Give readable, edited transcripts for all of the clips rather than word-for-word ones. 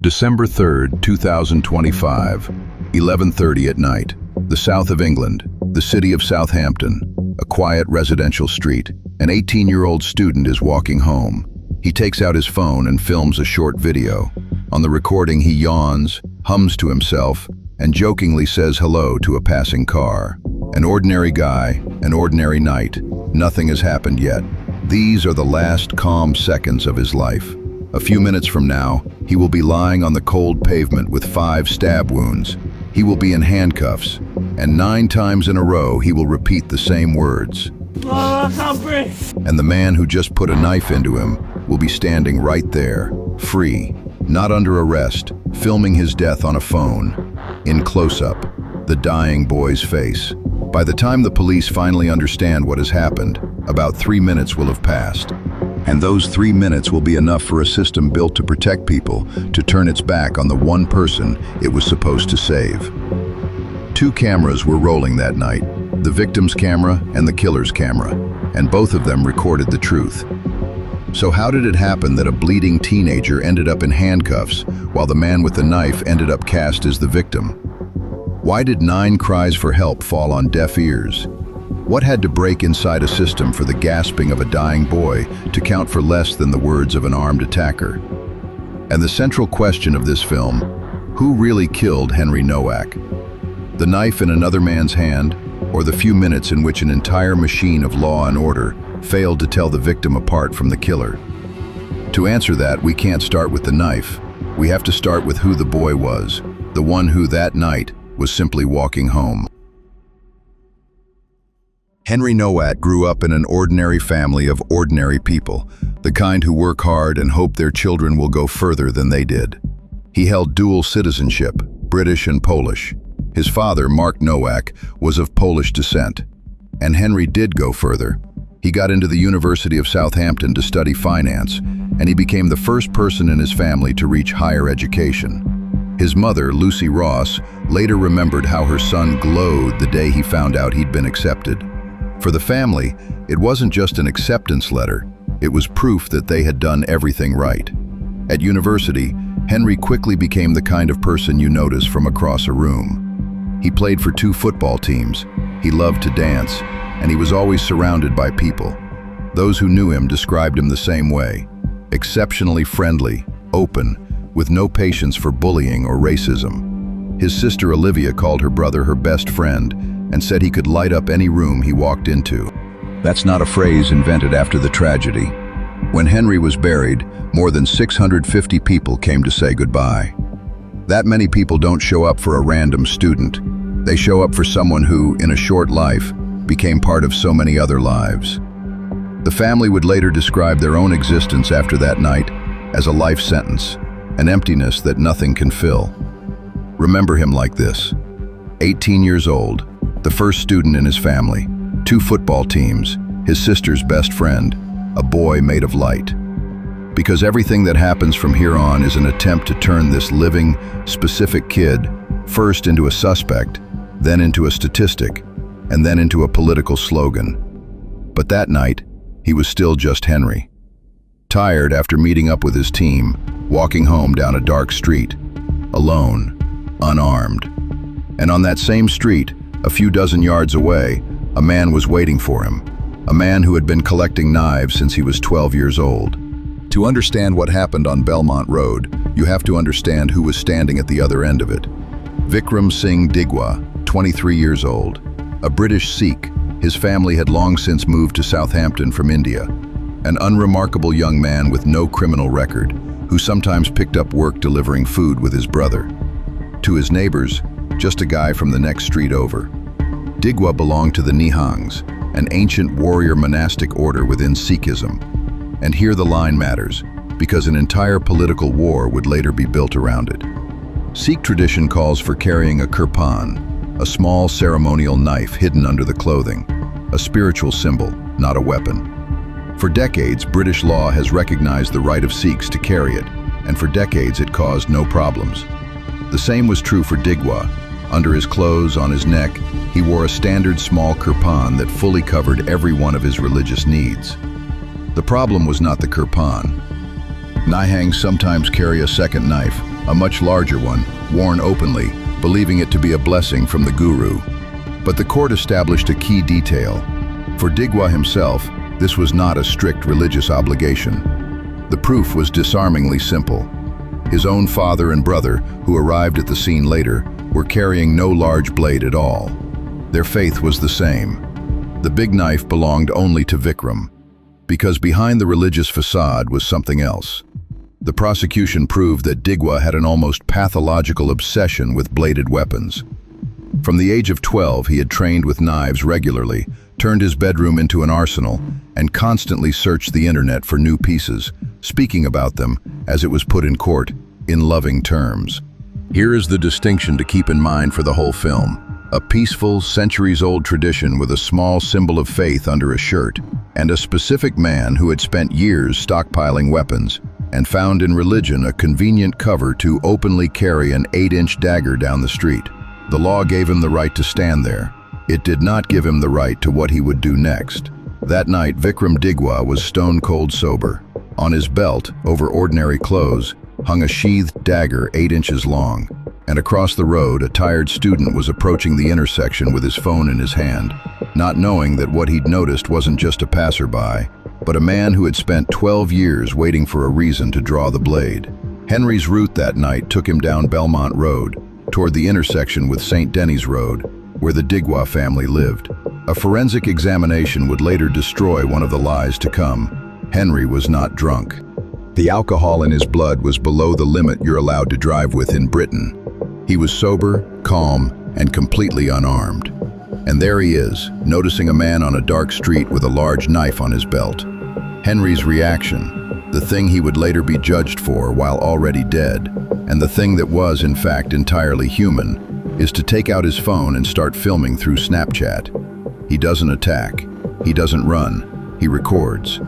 December 3rd, 2025, 11:30 at night. The south of England, the city of Southampton, a quiet residential street. An 18-year-old student is walking home. He takes out his phone and films a short video. On the recording, he yawns, hums to himself, and jokingly says hello to a passing car. An ordinary guy, an ordinary night. Nothing has happened yet. These are the last calm seconds of his life. A few minutes from now, he will be lying on the cold pavement with 5 stab wounds. He will be in handcuffs, and 9 times in a row he will repeat the same words. Oh, I can't breathe. And the man who just put a knife into him will be standing right there, free, not under arrest, filming his death on a phone. In close-up, the dying boy's face. By the time the police finally understand what has happened, about 3 minutes will have passed. And those 3 minutes will be enough for a system built to protect people to turn its back on the one person it was supposed to save. 2 cameras were rolling that night, the victim's camera and the killer's camera, and both of them recorded the truth. So how did it happen that a bleeding teenager ended up in handcuffs while the man with the knife ended up cast as the victim? Why did 9 cries for help fall on deaf ears? What had to break inside a system for the gasping of a dying boy to count for less than the words of an armed attacker? And the central question of this film, who really killed Henry Nowak? The knife in another man's hand, or the few minutes in which an entire machine of law and order failed to tell the victim apart from the killer? To answer that, we can't start with the knife. We have to start with who the boy was, the one who that night was simply walking home. Henry Nowak grew up in an ordinary family of ordinary people, the kind who work hard and hope their children will go further than they did. He held dual citizenship, British and Polish. His father, Mark Nowak, was of Polish descent. And Henry did go further. He got into the University of Southampton to study finance, and he became the first person in his family to reach higher education. His mother, Lucy Ross, later remembered how her son glowed the day he found out he'd been accepted. For the family, it wasn't just an acceptance letter, it was proof that they had done everything right. At university, Henry quickly became the kind of person you notice from across a room. He played for 2 football teams, he loved to dance, and he was always surrounded by people. Those who knew him described him the same way: exceptionally friendly, open, with no patience for bullying or racism. His sister Olivia called her brother her best friend, and said he could light up any room he walked into. That's not a phrase invented after the tragedy. When Henry was buried, more than 650 people came to say goodbye. That many people don't show up for a random student. They show up for someone who, in a short life, became part of so many other lives. The family would later describe their own existence after that night as a life sentence, an emptiness that nothing can fill. Remember him like this: 18 years old, the first student in his family, 2 football teams, his sister's best friend, a boy made of light. Because everything that happens from here on is an attempt to turn this living, specific kid first into a suspect, then into a statistic, and then into a political slogan. But that night, he was still just Henry. Tired after meeting up with his team, walking home down a dark street, alone, unarmed. And on that same street, a few dozen yards away, a man was waiting for him, a man who had been collecting knives since he was 12 years old. To understand what happened on Belmont Road, you have to understand who was standing at the other end of it. Vikram Singh Digwa, 23 years old, a British Sikh. His family had long since moved to Southampton from India. An unremarkable young man with no criminal record, who sometimes picked up work delivering food with his brother. To his neighbors, just a guy from the next street over. Digwa belonged to the Nihangs, an ancient warrior monastic order within Sikhism. And here the line matters, because an entire political war would later be built around it. Sikh tradition calls for carrying a kirpan, a small ceremonial knife hidden under the clothing, a spiritual symbol, not a weapon. For decades, British law has recognized the right of Sikhs to carry it, and for decades it caused no problems. The same was true for Digwa. Under his clothes, on his neck, he wore a standard small kirpan that fully covered every one of his religious needs. The problem was not the kirpan. Nihangs sometimes carry a second knife, a much larger one, worn openly, believing it to be a blessing from the guru. But the court established a key detail. For Digwa himself, this was not a strict religious obligation. The proof was disarmingly simple. His own father and brother, who arrived at the scene later, were carrying no large blade at all. Their faith was the same. The big knife belonged only to Vikram, because behind the religious facade was something else. The prosecution proved that Digwa had an almost pathological obsession with bladed weapons. From the age of 12, he had trained with knives regularly, turned his bedroom into an arsenal, and constantly searched the internet for new pieces, speaking about them, as it was put in court, in loving terms. Here is the distinction to keep in mind for the whole film. A peaceful, centuries-old tradition with a small symbol of faith under a shirt, and a specific man who had spent years stockpiling weapons, and found in religion a convenient cover to openly carry an 8-inch dagger down the street. The law gave him the right to stand there. It did not give him the right to what he would do next. That night, Vikram Digwa was stone-cold sober. On his belt, over ordinary clothes, hung a sheathed dagger 8 inches long. And across the road, a tired student was approaching the intersection with his phone in his hand, not knowing that what he'd noticed wasn't just a passerby, but a man who had spent 12 years waiting for a reason to draw the blade. Henry's route that night took him down Belmont Road, toward the intersection with St. Denis Road, where the Digwa family lived. A forensic examination would later destroy one of the lies to come. Henry was not drunk. The alcohol in his blood was below the limit you're allowed to drive with in Britain. He was sober, calm, and completely unarmed. And there he is, noticing a man on a dark street with a large knife on his belt. Henry's reaction, the thing he would later be judged for while already dead, and the thing that was in fact entirely human, is to take out his phone and start filming through Snapchat. He doesn't attack, he doesn't run, he records.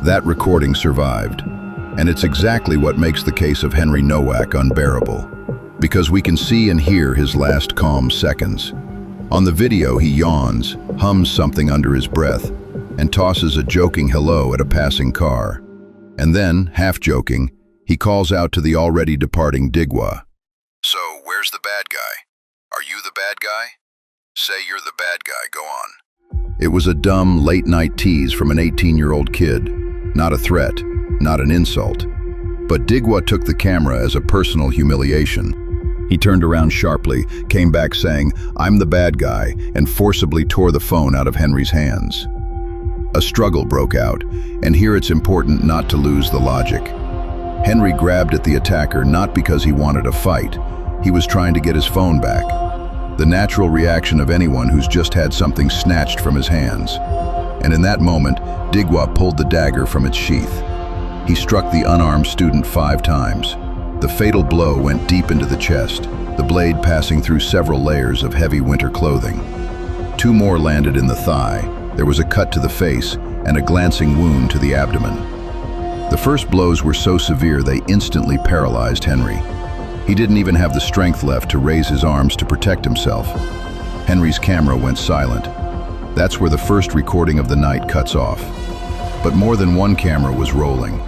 That recording survived. And it's exactly what makes the case of Henry Nowak unbearable, because we can see and hear his last calm seconds. On the video, he yawns, hums something under his breath, and tosses a joking hello at a passing car. And then, half joking, he calls out to the already departing Digwa. "So, where's the bad guy? Are you the bad guy? Say you're the bad guy, go on." It was a dumb, late-night tease from an 18-year-old kid, not a threat. Not an insult. But Digwa took the camera as a personal humiliation. He turned around sharply, came back saying, "I'm the bad guy," and forcibly tore the phone out of Henry's hands. A struggle broke out, and here it's important not to lose the logic. Henry grabbed at the attacker not because he wanted a fight. He was trying to get his phone back. The natural reaction of anyone who's just had something snatched from his hands. And in that moment, Digwa pulled the dagger from its sheath. He struck the unarmed student 5 times. The fatal blow went deep into the chest, the blade passing through several layers of heavy winter clothing. 2 more landed in the thigh. There was a cut to the face and a glancing wound to the abdomen. The first blows were so severe they instantly paralyzed Henry. He didn't even have the strength left to raise his arms to protect himself. Henry's camera went silent. That's where the first recording of the night cuts off. But more than one camera was rolling.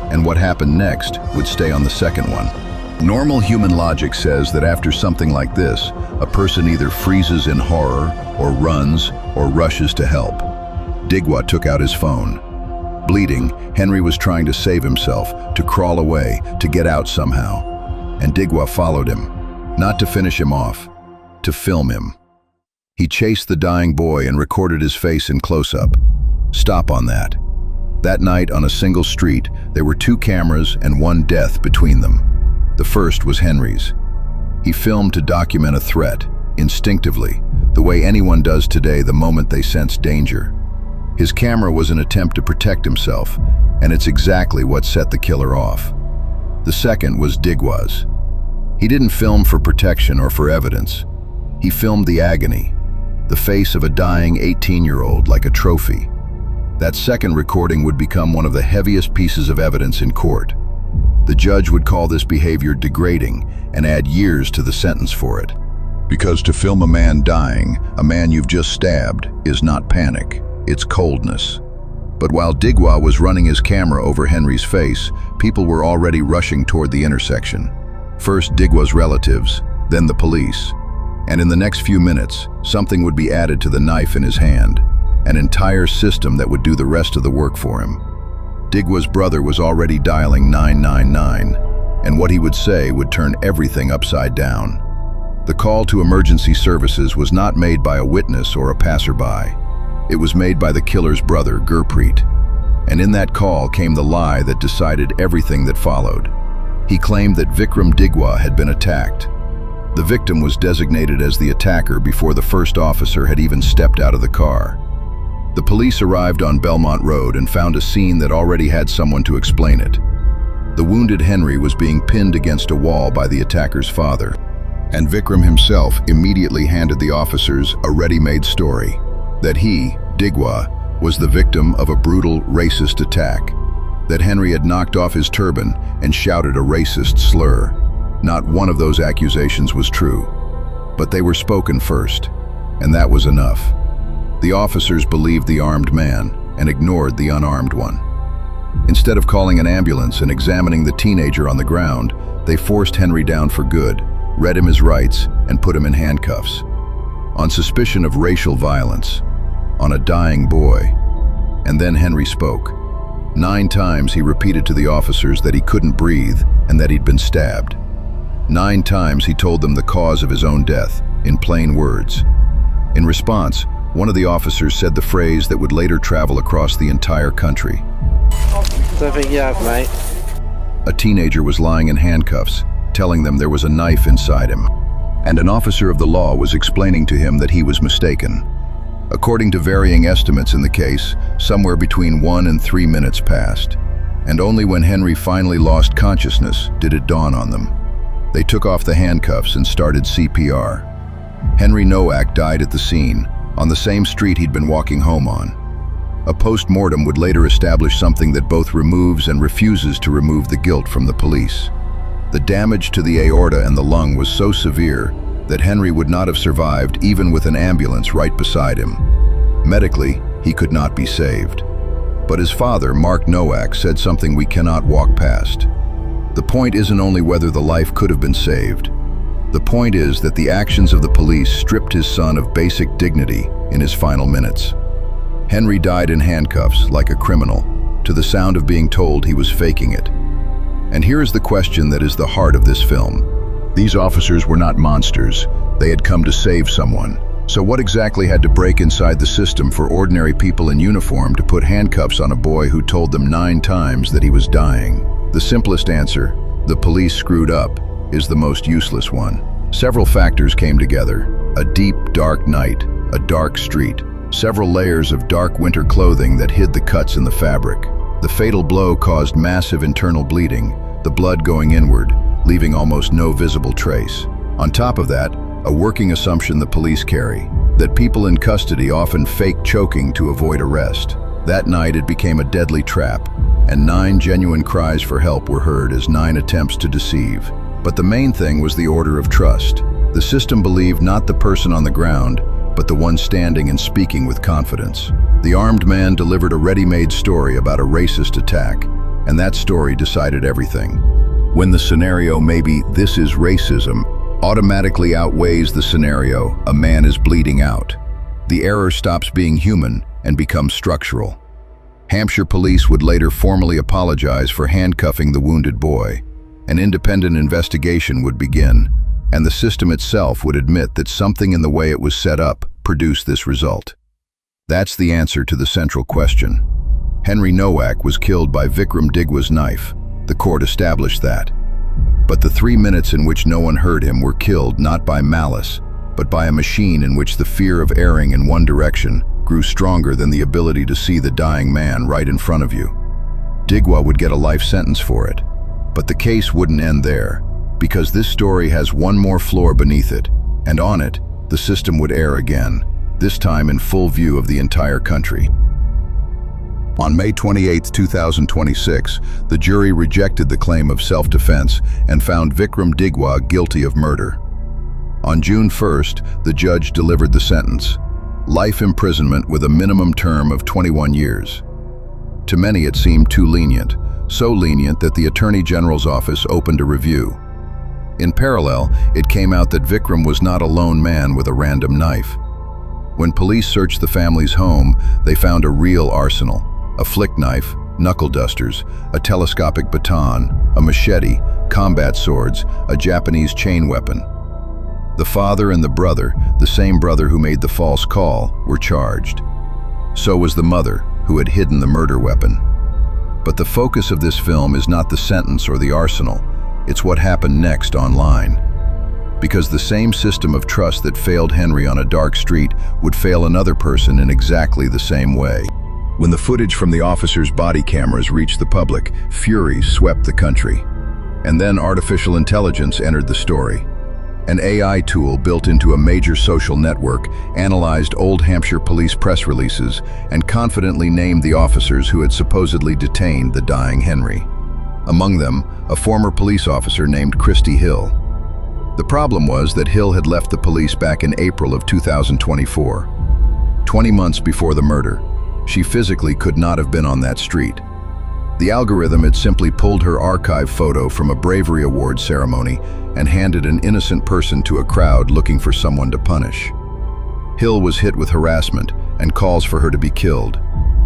And what happened next would stay on the second one. Normal human logic says that after something like this, a person either freezes in horror, or runs, or rushes to help. Digwa took out his phone. Bleeding, Henry was trying to save himself, to crawl away, to get out somehow. And Digwa followed him, not to finish him off, to film him. He chased the dying boy and recorded his face in close-up. Stop on that. That night, on a single street, there were 2 cameras and 1 death between them. The first was Henry's. He filmed to document a threat, instinctively, the way anyone does today the moment they sense danger. His camera was an attempt to protect himself, and it's exactly what set the killer off. The second was Digwa's. He didn't film for protection or for evidence. He filmed the agony, the face of a dying 18-year-old like a trophy. That second recording would become one of the heaviest pieces of evidence in court. The judge would call this behavior degrading and add years to the sentence for it. Because to film a man dying, a man you've just stabbed, is not panic, it's coldness. But while Digwa was running his camera over Henry's face, people were already rushing toward the intersection. First Digwa's relatives, then the police. And in the next few minutes, something would be added to the knife in his hand, an entire system that would do the rest of the work for him. Digwa's brother was already dialing 999, and what he would say would turn everything upside down. The call to emergency services was not made by a witness or a passerby. It was made by the killer's brother, Gurpreet. And in that call came the lie that decided everything that followed. He claimed that Vikram Digwa had been attacked. The victim was designated as the attacker before the first officer had even stepped out of the car. The police arrived on Belmont Road and found a scene that already had someone to explain it. The wounded Henry was being pinned against a wall by the attacker's father, and Vikram himself immediately handed the officers a ready-made story that he, Digwa, was the victim of a brutal racist attack, that Henry had knocked off his turban and shouted a racist slur. Not one of those accusations was true, but they were spoken first, and that was enough. The officers believed the armed man and ignored the unarmed one. Instead of calling an ambulance and examining the teenager on the ground, they forced Henry down for good, read him his rights, and put him in handcuffs. On suspicion of racial violence, on a dying boy. And then Henry spoke. 9 times he repeated to the officers that he couldn't breathe and that he'd been stabbed. 9 times he told them the cause of his own death, in plain words. In response, one of the officers said the phrase that would later travel across the entire country. Don't think you have, mate. A teenager was lying in handcuffs, telling them there was a knife inside him. And an officer of the law was explaining to him that he was mistaken. According to varying estimates in the case, somewhere between 1 and 3 minutes passed. And only when Henry finally lost consciousness did it dawn on them. They took off the handcuffs and started CPR. Henry Nowak died at the scene, on the same street he'd been walking home on. A post-mortem would later establish something that both removes and refuses to remove the guilt from the police. The damage to the aorta and the lung was so severe that Henry would not have survived even with an ambulance right beside him. Medically, he could not be saved. But his father, Mark Nowak, said something we cannot walk past. The point isn't only whether the life could have been saved. The point is that the actions of the police stripped his son of basic dignity in his final minutes. Henry died in handcuffs, like a criminal, to the sound of being told he was faking it. And here is the question that is the heart of this film. These officers were not monsters. They had come to save someone. So what exactly had to break inside the system for ordinary people in uniform to put handcuffs on a boy who told them 9 times that he was dying? The simplest answer, the police screwed up, is the most useless one. Several factors came together. A deep, dark night, a dark street, several layers of dark winter clothing that hid the cuts in the fabric. The fatal blow caused massive internal bleeding, the blood going inward, leaving almost no visible trace. On top of that, a working assumption the police carry, that people in custody often fake choking to avoid arrest. That night it became a deadly trap, and 9 genuine cries for help were heard as 9 attempts to deceive. But the main thing was the order of trust. The system believed not the person on the ground, but the one standing and speaking with confidence. The armed man delivered a ready-made story about a racist attack, and that story decided everything. When the scenario, maybe this is racism, automatically outweighs the scenario, a man is bleeding out, the error stops being human and becomes structural. Hampshire police would later formally apologize for handcuffing the wounded boy. An independent investigation would begin, and the system itself would admit that something in the way it was set up produced this result. That's the answer to the central question. Henry Nowak was killed by Vikram Digwa's knife. The court established that. But the 3 minutes in which no one heard him were killed not by malice, but by a machine in which the fear of erring in one direction grew stronger than the ability to see the dying man right in front of you. Digwa would get a life sentence for it. But the case wouldn't end there, because this story has one more floor beneath it, and on it, the system would err again, this time in full view of the entire country. On May 28, 2026, the jury rejected the claim of self-defense and found Vikram Digwa guilty of murder. On June 1st, the judge delivered the sentence: life imprisonment with a minimum term of 21 years. To many it seemed too lenient, so lenient that the Attorney General's office opened a review. In parallel, it came out that Vikram was not a lone man with a random knife. When police searched the family's home, they found a real arsenal: a flick knife, knuckle dusters, a telescopic baton, a machete, combat swords, a Japanese chain weapon. The father and the brother, the same brother who made the false call, were charged. So was the mother, who had hidden the murder weapon. But the focus of this film is not the sentence or the arsenal, it's what happened next online. Because the same system of trust that failed Henry on a dark street would fail another person in exactly the same way. When the footage from the officers' body cameras reached the public, fury swept the country. And then artificial intelligence entered the story. An AI tool built into a major social network analyzed Old Hampshire police press releases and confidently named the officers who had supposedly detained the dying Henry. Among them, a former police officer named Christy Hill. The problem was that Hill had left the police back in April of 2024. 20 months before the murder, she physically could not have been on that street. The algorithm had simply pulled her archive photo from a bravery award ceremony and handed an innocent person to a crowd looking for someone to punish. Hill was hit with harassment and calls for her to be killed.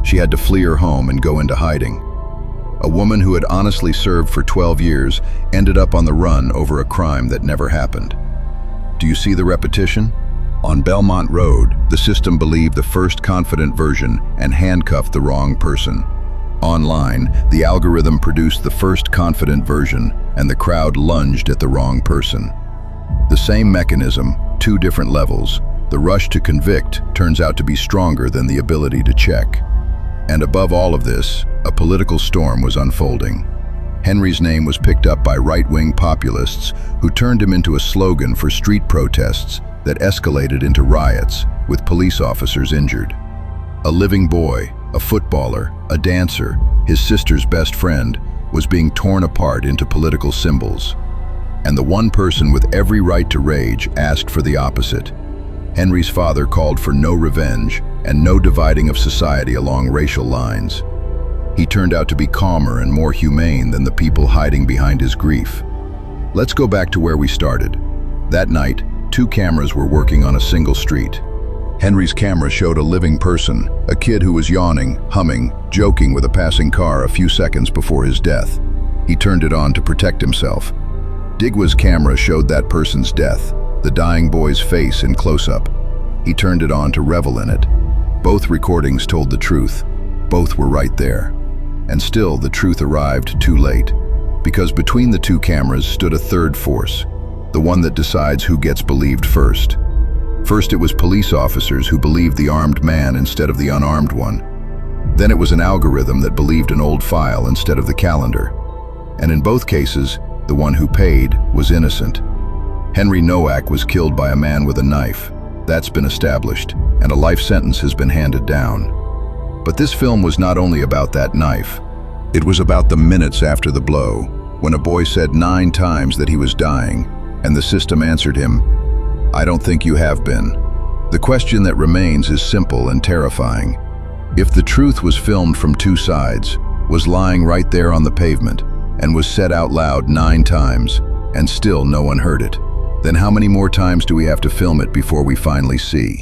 She had to flee her home and go into hiding. A woman who had honestly served for 12 years ended up on the run over a crime that never happened. Do you see the repetition? On Belmont Road, the system believed the first confident version and handcuffed the wrong person. Online, the algorithm produced the first confident version and the crowd lunged at the wrong person. The same mechanism, two different levels. The rush to convict turns out to be stronger than the ability to check. And above all of this, a political storm was unfolding. Henry's name was picked up by right-wing populists who turned him into a slogan for street protests that escalated into riots, with police officers injured. A living boy, a footballer, a dancer, his sister's best friend, was being torn apart into political symbols. And the one person with every right to rage asked for the opposite. Henry's father called for no revenge and no dividing of society along racial lines. He turned out to be calmer and more humane than the people hiding behind his grief. Let's go back to where we started. That night, two cameras were working on a single street. Henry's camera showed a living person, a kid who was yawning, humming, joking with a passing car a few seconds before his death. He turned it on to protect himself. Digwa's camera showed that person's death, the dying boy's face in close-up. He turned it on to revel in it. Both recordings told the truth. Both were right there. And still, the truth arrived too late. Because between the two cameras stood a third force, the one that decides who gets believed first. First, it was police officers who believed the armed man instead of the unarmed one. Then it was an algorithm that believed an old file instead of the calendar. And in both cases, the one who paid was innocent. Henry Nowak was killed by a man with a knife. That's been established, and a life sentence has been handed down. But this film was not only about that knife. It was about the minutes after the blow, when a boy said 9 times that he was dying, and the system answered him, "I don't think you have been." The question that remains is simple and terrifying. If the truth was filmed from two sides, was lying right there on the pavement, and was said out loud 9 times, and still no one heard it, then how many more times do we have to film it before we finally see?